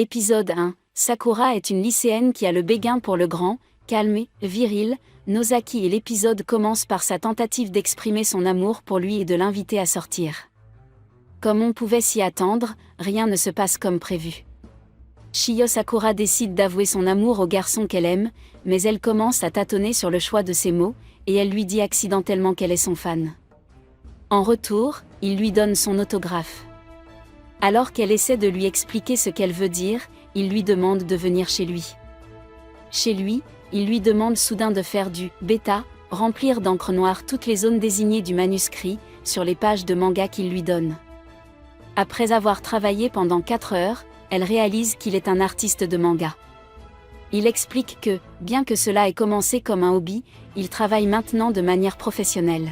Épisode 1. Sakura est une lycéenne qui a le béguin pour le grand, calme, viril, Nozaki et l'épisode commence par sa tentative d'exprimer son amour pour lui et de l'inviter à sortir. Comme on pouvait s'y attendre, rien ne se passe comme prévu. Chiyo Sakura décide d'avouer son amour au garçon qu'elle aime, mais elle commence à tâtonner sur le choix de ses mots, et elle lui dit accidentellement qu'elle est son fan. En retour, il lui donne son autographe. Alors qu'elle essaie de lui expliquer ce qu'elle veut dire, il lui demande de venir chez lui. Chez lui, il lui demande soudain de faire du « bêta », remplir d'encre noire toutes les zones désignées du manuscrit, sur les pages de manga qu'il lui donne. Après avoir travaillé pendant 4 heures, elle réalise qu'il est un artiste de manga. Il explique que, bien que cela ait commencé comme un hobby, il travaille maintenant de manière professionnelle.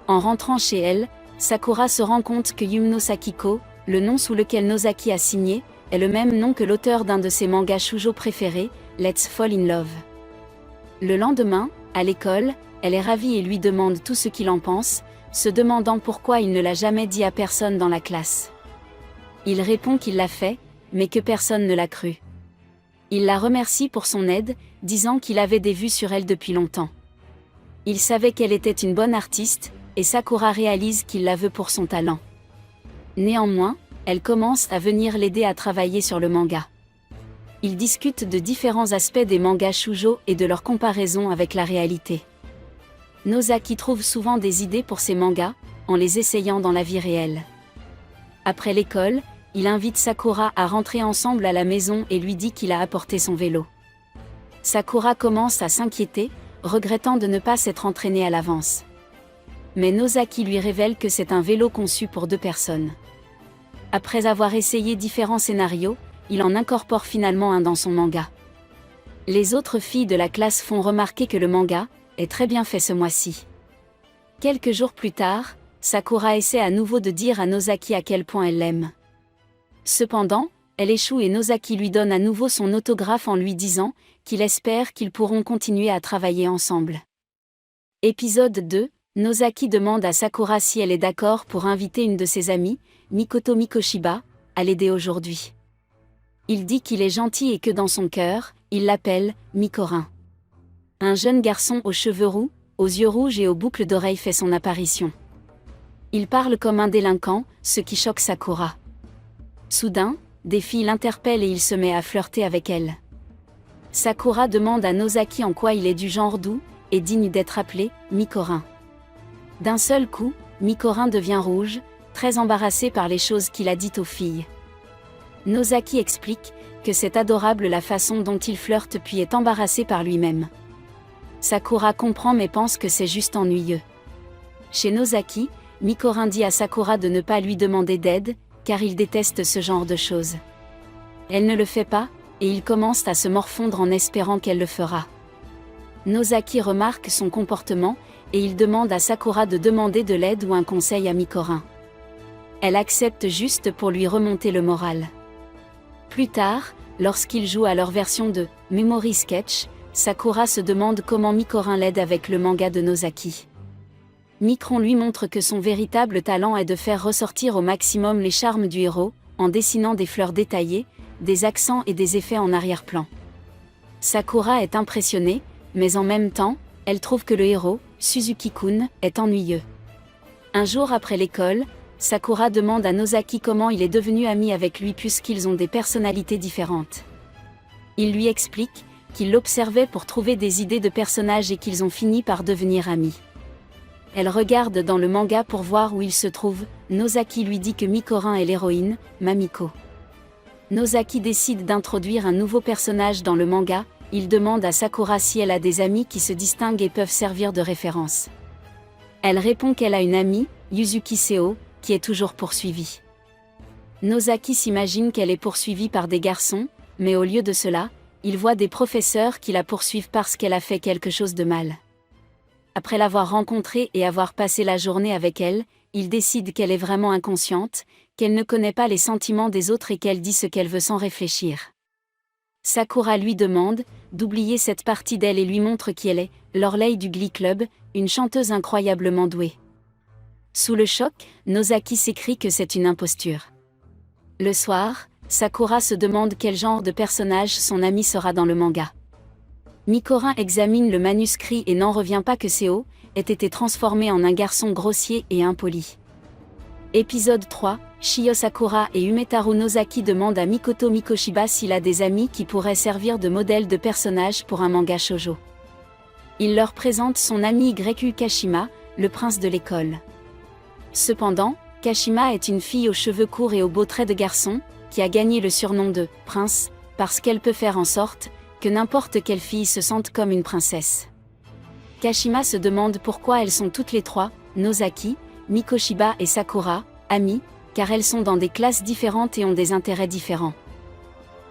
En rentrant chez elle, Sakura se rend compte que Yuno Sakiko, le nom sous lequel Nozaki a signé, est le même nom que l'auteur d'un de ses mangas shoujo préférés, Let's Fall in Love. Le lendemain, à l'école, elle est ravie et lui demande tout ce qu'il en pense, se demandant pourquoi il ne l'a jamais dit à personne dans la classe. Il répond qu'il l'a fait, mais que personne ne l'a cru. Il la remercie pour son aide, disant qu'il avait des vues sur elle depuis longtemps. Il savait qu'elle était une bonne artiste, et Sakura réalise qu'il la veut pour son talent. Néanmoins, elle commence à venir l'aider à travailler sur le manga. Ils discutent de différents aspects des mangas shoujo et de leur comparaison avec la réalité. Nozaki trouve souvent des idées pour ses mangas, en les essayant dans la vie réelle. Après l'école, il invite Sakura à rentrer ensemble à la maison et lui dit qu'il a apporté son vélo. Sakura commence à s'inquiéter, regrettant de ne pas s'être entraînée à l'avance. Mais Nozaki lui révèle que c'est un vélo conçu pour 2 personnes. Après avoir essayé différents scénarios, il en incorpore finalement un dans son manga. Les autres filles de la classe font remarquer que le manga est très bien fait ce mois-ci. Quelques jours plus tard, Sakura essaie à nouveau de dire à Nozaki à quel point elle l'aime. Cependant, elle échoue et Nozaki lui donne à nouveau son autographe en lui disant qu'il espère qu'ils pourront continuer à travailler ensemble. Épisode 2. Nozaki demande à Sakura si elle est d'accord pour inviter une de ses amies, Mikoto Mikoshiba, à l'aider aujourd'hui. Il dit qu'il est gentil et que dans son cœur, il l'appelle Mikorin. Un jeune garçon aux cheveux roux, aux yeux rouges et aux boucles d'oreilles fait son apparition. Il parle comme un délinquant, ce qui choque Sakura. Soudain, des filles l'interpellent et il se met à flirter avec elles. Sakura demande à Nozaki en quoi il est du genre doux, et digne d'être appelé Mikorin. D'un seul coup, Mikorin devient rouge, très embarrassé par les choses qu'il a dites aux filles. Nozaki explique que c'est adorable la façon dont il flirte puis est embarrassé par lui-même. Sakura comprend mais pense que c'est juste ennuyeux. Chez Nozaki, Mikorin dit à Sakura de ne pas lui demander d'aide, car il déteste ce genre de choses. Elle ne le fait pas, et il commence à se morfondre en espérant qu'elle le fera. Nozaki remarque son comportement, et il demande à Sakura de demander de l'aide ou un conseil à Mikorin. Elle accepte juste pour lui remonter le moral. Plus tard, lorsqu'ils jouent à leur version de « Memory Sketch », Sakura se demande comment Mikorin l'aide avec le manga de Nozaki. Mikorin lui montre que son véritable talent est de faire ressortir au maximum les charmes du héros, en dessinant des fleurs détaillées, des accents et des effets en arrière-plan. Sakura est impressionnée, mais en même temps, elle trouve que le héros, Suzuki-kun, est ennuyeux. Un jour après l'école, Sakura demande à Nozaki comment il est devenu ami avec lui puisqu'ils ont des personnalités différentes. Il lui explique qu'il l'observait pour trouver des idées de personnages et qu'ils ont fini par devenir amis. Elle regarde dans le manga pour voir où il se trouve, Nozaki lui dit que Mikorin est l'héroïne, Mamiko. Nozaki décide d'introduire un nouveau personnage dans le manga, il demande à Sakura si elle a des amis qui se distinguent et peuvent servir de référence. Elle répond qu'elle a une amie, Yuzuki Seo, qui est toujours poursuivie. Nozaki s'imagine qu'elle est poursuivie par des garçons, mais au lieu de cela, il voit des professeurs qui la poursuivent parce qu'elle a fait quelque chose de mal. Après l'avoir rencontrée et avoir passé la journée avec elle, il décide qu'elle est vraiment inconsciente, qu'elle ne connaît pas les sentiments des autres et qu'elle dit ce qu'elle veut sans réfléchir. Sakura lui demande d'oublier cette partie d'elle et lui montre qui elle est, Lorelei du Glee Club, une chanteuse incroyablement douée. Sous le choc, Nozaki s'écrie que c'est une imposture. Le soir, Sakura se demande quel genre de personnage son ami sera dans le manga. Mikorin examine le manuscrit et n'en revient pas que Seo ait été transformé en un garçon grossier et impoli. Épisode 3, Chiyo Sakura et Umetaru Nozaki demandent à Mikoto Mikoshiba s'il a des amis qui pourraient servir de modèle de personnage pour un manga shoujo. Il leur présente son ami Greku Kashima, le prince de l'école. Cependant, Kashima est une fille aux cheveux courts et aux beaux traits de garçon, qui a gagné le surnom de « prince » parce qu'elle peut faire en sorte que n'importe quelle fille se sente comme une princesse. Kashima se demande pourquoi elles sont toutes les trois, Nozaki, Mikoshiba et Sakura, amies, car elles sont dans des classes différentes et ont des intérêts différents.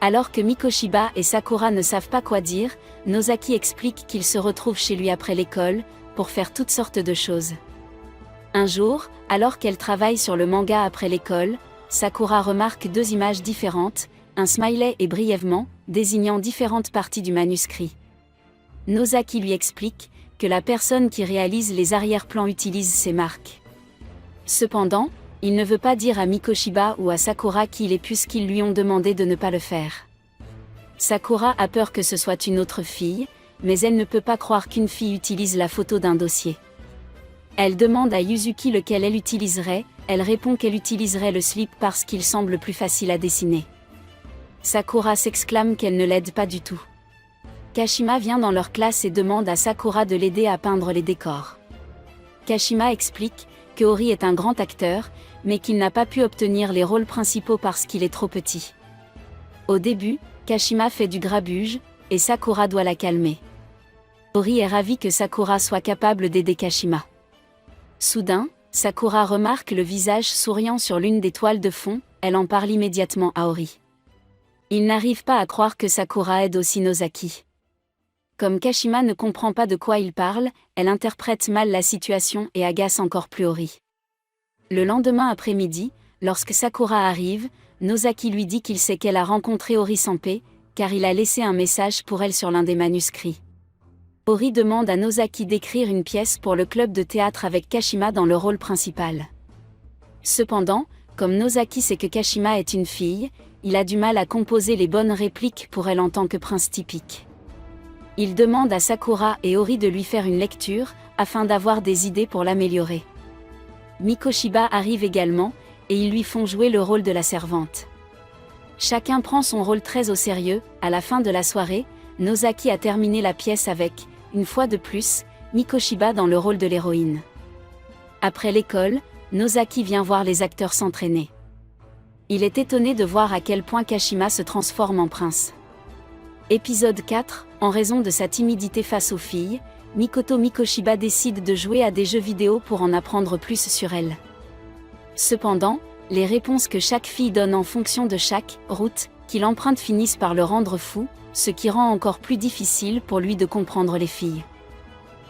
Alors que Mikoshiba et Sakura ne savent pas quoi dire, Nozaki explique qu'ils se retrouvent chez lui après l'école, pour faire toutes sortes de choses. Un jour, alors qu'elle travaille sur le manga après l'école, Sakura remarque deux images différentes, un smiley et brièvement, désignant différentes parties du manuscrit. Nozaki lui explique que la personne qui réalise les arrière-plans utilise ces marques. Cependant, il ne veut pas dire à Mikoshiba ou à Sakura qui il est puisqu'ils lui ont demandé de ne pas le faire. Sakura a peur que ce soit une autre fille, mais elle ne peut pas croire qu'une fille utilise la photo d'un dossier. Elle demande à Yuzuki lequel elle utiliserait, elle répond qu'elle utiliserait le slip parce qu'il semble plus facile à dessiner. Sakura s'exclame qu'elle ne l'aide pas du tout. Kashima vient dans leur classe et demande à Sakura de l'aider à peindre les décors. Kashima explique que Ori est un grand acteur, mais qu'il n'a pas pu obtenir les rôles principaux parce qu'il est trop petit. Au début, Kashima fait du grabuge, et Sakura doit la calmer. Ori est ravie que Sakura soit capable d'aider Kashima. Soudain, Sakura remarque le visage souriant sur l'une des toiles de fond, elle en parle immédiatement à Ori. Il n'arrive pas à croire que Sakura aide aussi Nozaki. Comme Kashima ne comprend pas de quoi il parle, elle interprète mal la situation et agace encore plus Ori. Le lendemain après-midi, lorsque Sakura arrive, Nozaki lui dit qu'il sait qu'elle a rencontré Ori sans paix, car il a laissé un message pour elle sur l'un des manuscrits. Ori demande à Nozaki d'écrire une pièce pour le club de théâtre avec Kashima dans le rôle principal. Cependant, comme Nozaki sait que Kashima est une fille, il a du mal à composer les bonnes répliques pour elle en tant que prince typique. Il demande à Sakura et Ori de lui faire une lecture, afin d'avoir des idées pour l'améliorer. Mikoshiba arrive également, et ils lui font jouer le rôle de la servante. Chacun prend son rôle très au sérieux. À la fin de la soirée, Nozaki a terminé la pièce avec, une fois de plus, Mikoshiba dans le rôle de l'héroïne. Après l'école, Nozaki vient voir les acteurs s'entraîner. Il est étonné de voir à quel point Kashima se transforme en prince. Épisode 4, en raison de sa timidité face aux filles, Mikoto Mikoshiba décide de jouer à des jeux vidéo pour en apprendre plus sur elle. Cependant, les réponses que chaque fille donne en fonction de chaque route qu'il emprunte finissent par le rendre fou, ce qui rend encore plus difficile pour lui de comprendre les filles.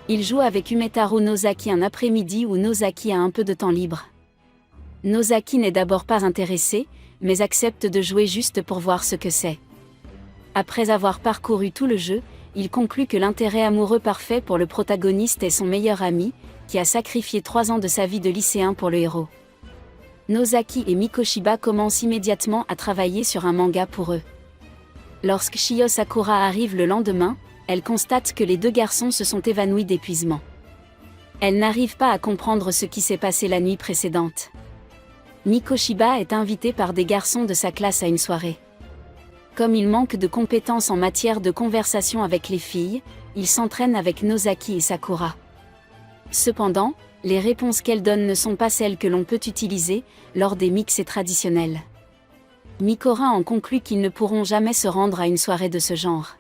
Il joue avec Umetaru Nozaki un après-midi où Nozaki a un peu de temps libre. Nozaki n'est d'abord pas intéressé, mais accepte de jouer juste pour voir ce que c'est. Après avoir parcouru tout le jeu, il conclut que l'intérêt amoureux parfait pour le protagoniste est son meilleur ami, qui a sacrifié 3 ans de sa vie de lycéen pour le héros. Nozaki et Mikoshiba commencent immédiatement à travailler sur un manga pour eux. Lorsque Chiyo Sakura arrive le lendemain, elle constate que les deux garçons se sont évanouis d'épuisement. Elle n'arrive pas à comprendre ce qui s'est passé la nuit précédente. Mikoshiba est invité par des garçons de sa classe à une soirée. Comme il manque de compétences en matière de conversation avec les filles, il s'entraîne avec Nozaki et Sakura. Cependant, les réponses qu'elle donne ne sont pas celles que l'on peut utiliser lors des mixes traditionnels. Mikorin en conclut qu'ils ne pourront jamais se rendre à une soirée de ce genre.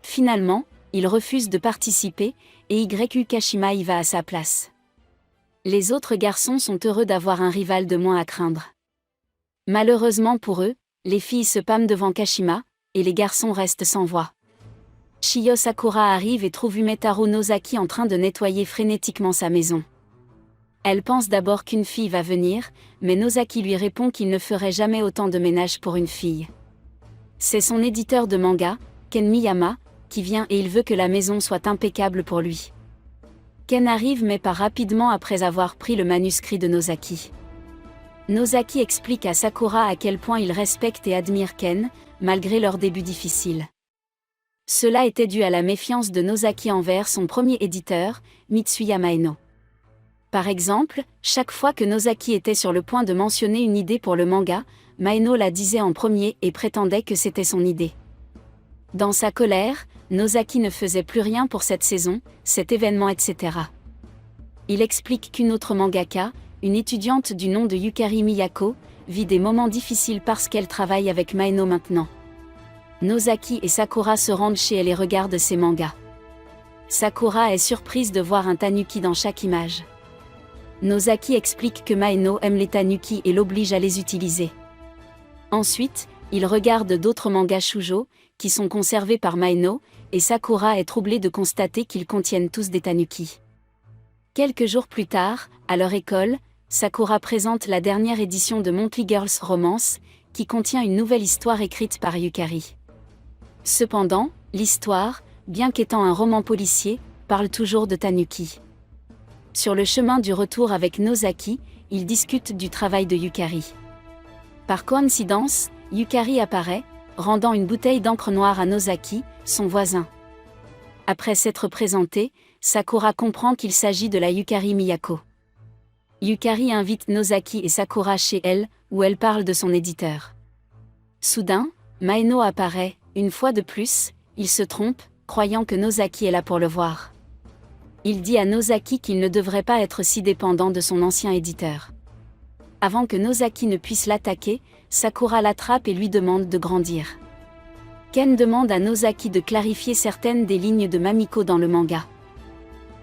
Finalement, il refuse de participer, et Yku Kashima y va à sa place. Les autres garçons sont heureux d'avoir un rival de moins à craindre. Malheureusement pour eux, les filles se pâment devant Kashima, et les garçons restent sans voix. Chiyo Sakura arrive et trouve Umetaru Nozaki en train de nettoyer frénétiquement sa maison. Elle pense d'abord qu'une fille va venir, mais Nozaki lui répond qu'il ne ferait jamais autant de ménage pour une fille. C'est son éditeur de manga, Ken Miyama, qui vient et il veut que la maison soit impeccable pour lui. Ken arrive mais part rapidement après avoir pris le manuscrit de Nozaki. Nozaki explique à Sakura à quel point il respecte et admire Ken, malgré leur début difficile. Cela était dû à la méfiance de Nozaki envers son premier éditeur, Mitsuya Maeno. Par exemple, chaque fois que Nozaki était sur le point de mentionner une idée pour le manga, Maeno la disait en premier et prétendait que c'était son idée. Dans sa colère, Nozaki ne faisait plus rien pour cette saison, cet événement, etc. Il explique qu'une autre mangaka, une étudiante du nom de Yukari Miyako, vit des moments difficiles parce qu'elle travaille avec Maeno maintenant. Nozaki et Sakura se rendent chez elle et regardent ses mangas. Sakura est surprise de voir un tanuki dans chaque image. Nozaki explique que Maeno aime les tanuki et l'oblige à les utiliser. Ensuite, il regarde d'autres mangas shoujo, qui sont conservés par Maeno, et Sakura est troublée de constater qu'ils contiennent tous des tanuki. Quelques jours plus tard, à leur école, Sakura présente la dernière édition de Monthly Girls Romance, qui contient une nouvelle histoire écrite par Yukari. Cependant, l'histoire, bien qu'étant un roman policier, parle toujours de tanuki. Sur le chemin du retour avec Nozaki, ils discutent du travail de Yukari. Par coïncidence, Yukari apparaît, rendant une bouteille d'encre noire à Nozaki, son voisin. Après s'être présenté, Sakura comprend qu'il s'agit de la Yukari Miyako. Yukari invite Nozaki et Sakura chez elle, où elle parle de son éditeur. Soudain, Maeno apparaît, une fois de plus, il se trompe, croyant que Nozaki est là pour le voir. Il dit à Nozaki qu'il ne devrait pas être si dépendant de son ancien éditeur. Avant que Nozaki ne puisse l'attaquer, Sakura l'attrape et lui demande de grandir. Ken demande à Nozaki de clarifier certaines des lignes de Mamiko dans le manga.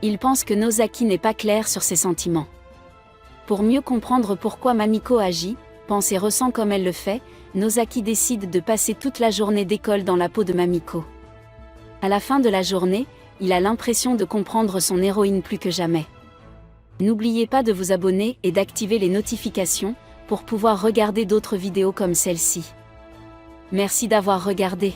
Il pense que Nozaki n'est pas clair sur ses sentiments. Pour mieux comprendre pourquoi Mamiko agit, pense et ressent comme elle le fait, Nozaki décide de passer toute la journée d'école dans la peau de Mamiko. À la fin de la journée, il a l'impression de comprendre son héroïne plus que jamais. N'oubliez pas de vous abonner et d'activer les notifications pour pouvoir regarder d'autres vidéos comme celle-ci. Merci d'avoir regardé.